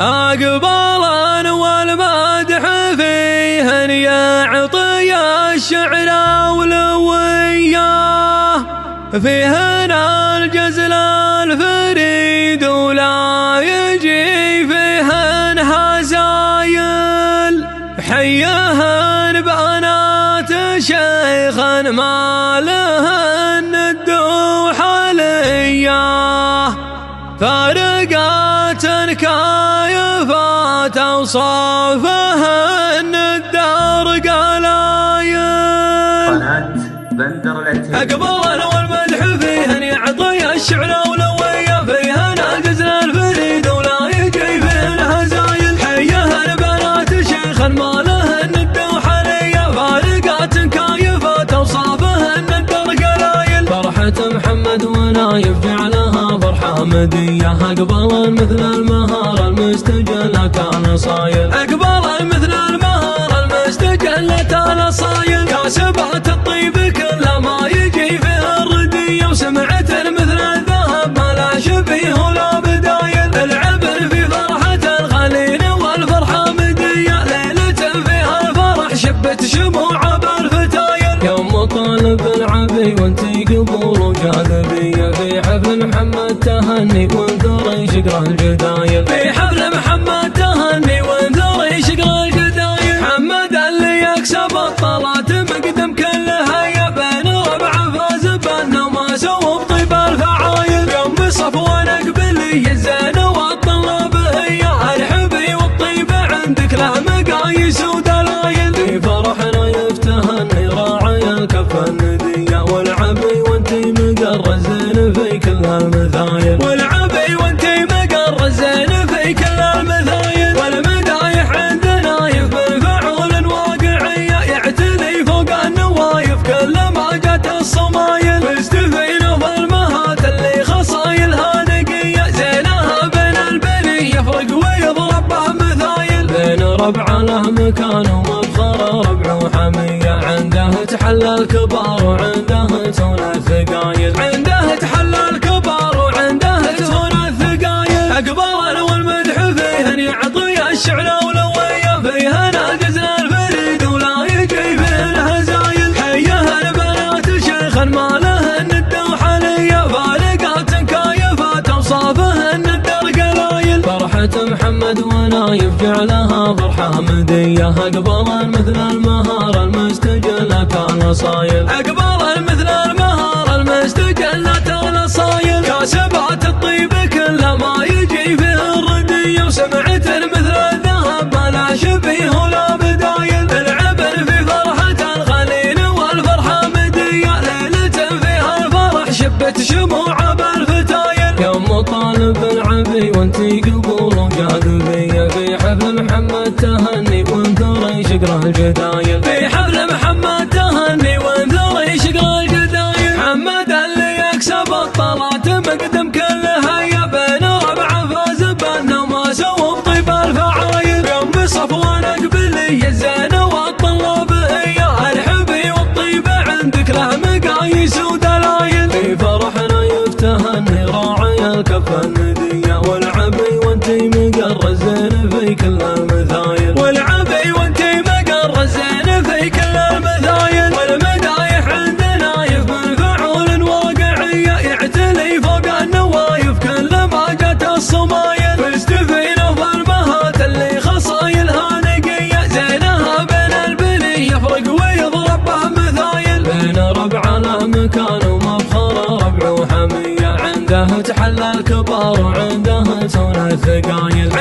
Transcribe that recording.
أقبالا والمدح فيهن يعطي الشعر أولوية، فيهن الجزل الفريد ولا يجي فيهن هزايل، حيهن بنات شيخا ما لهن الدوح حالية، فارقات كايفات أوصافهن الدار قلايل. أقبالا والمدح فيهن يعطي الشعر أولوية، فيهن الجزل الفريد ولا يجي فيهن هزايل، حيهن بنات شيخا ما لهن الدوح حالية، فارقات كايفات أوصافهن الدار قلايل. فرحة محمد ونايف جعلها فرحة مدية، أقبالا مثل المهار المستجلة كان صايل، أقبالا مثل المهار المستجلة كان صايل، كاسبات الطيب كلها ما يجي فيها الردية، وسمعت مثل الذهب ما لا شبيه ولا بدايل، العبر في فرحة الخليل والفرحة مدية، ليلة فيها الفرح شبت شموع بالفتايل، يوم طالب العبي وانتي قبول وجاذبية، في حفل محمد تهني وانثري شقر الجدايل، في حفل محمد تهني وانثري شقر الجدايل، محمد اللي يكسب الطلات مقدم كل هيا، بين ربعه فاز بالنماس وبطيب الفعايل، يوم بصفوان اقبلي الزين والطلاب هي، الحبي والطيب عندك له مقاييس ودلايل، في فرحنا يفتهني راعي الكف الندية، والعبي وانتي مقرزين في كل المثايل، والعبي وانتي مقرزين في كل المثايل، والمدايح عندنا يفبل فعول واقعية، يعتلي فوق النوايف كل ما جت الصمايل، مستفين بالمهات اللي خصايلها نقية، زينها بين البني يفرق ويضرب به مثايل، بين ربع له مكان ومفخر ربع وحمية، عنده تحلى الكبار وعنده تون الثقايل، عنده تحلى الكبار وعنده تون الثقايل، أقبالا والمدح فيهن يعطي الشعر أولوية، فيهن الجزل الفريد ولا يجي فيهن هزايل، حيهن بنات شيخا ما لهن الدوح حالية، فارقات كايفات أوصافهن الدار قلايل، فرحة محمد ونايف جعلها فرحة مدية، أقبالا مثل المهار المستجلة كان صايل، أقبالا مثل المهار المستجلة كان صايل، كاسبات الطيب كلها ما يجي فيها الردية، وسمعت مثل الذهب ما لا شبيه ولا بدايل، العبر في فرحة الخليل والفرحة مدية، ليلة فيها الفرح شبت شموع بالفتايل، يوم طالب العبي وانتي قبول وجاذبية، في حفل محمد تهني وانثري شقر الجدايل، في حفل محمد تهني وانثري شقر الجدايل، محمد اللي يكسب الطلات مقدم كل هيا، بين ربعه فاز بالنماس وبطيب الفعايل، يوم بصفوان اقبلي الزين والطلاب هي، الحبي والطيب عندك له مقاييس ودلايل، في فرحنا يفتهني راعي الكف الندية، والعبي وانتي مقرزين في كل المثايل، والعبي وانتي مقرزين في كل المثايل، والمدايح عندنا يفبل فعول واقعية، يعتلي فوق النوايف كل ما جت الصمايل، مستفين بالمهات اللي خصايلها نقية، زينها بين البني يفرق ويضرب به مثايل، بين ربع له مكان ومفخر ربع وحمية، عنده تحلى الكبار وعنده تون الثقايل.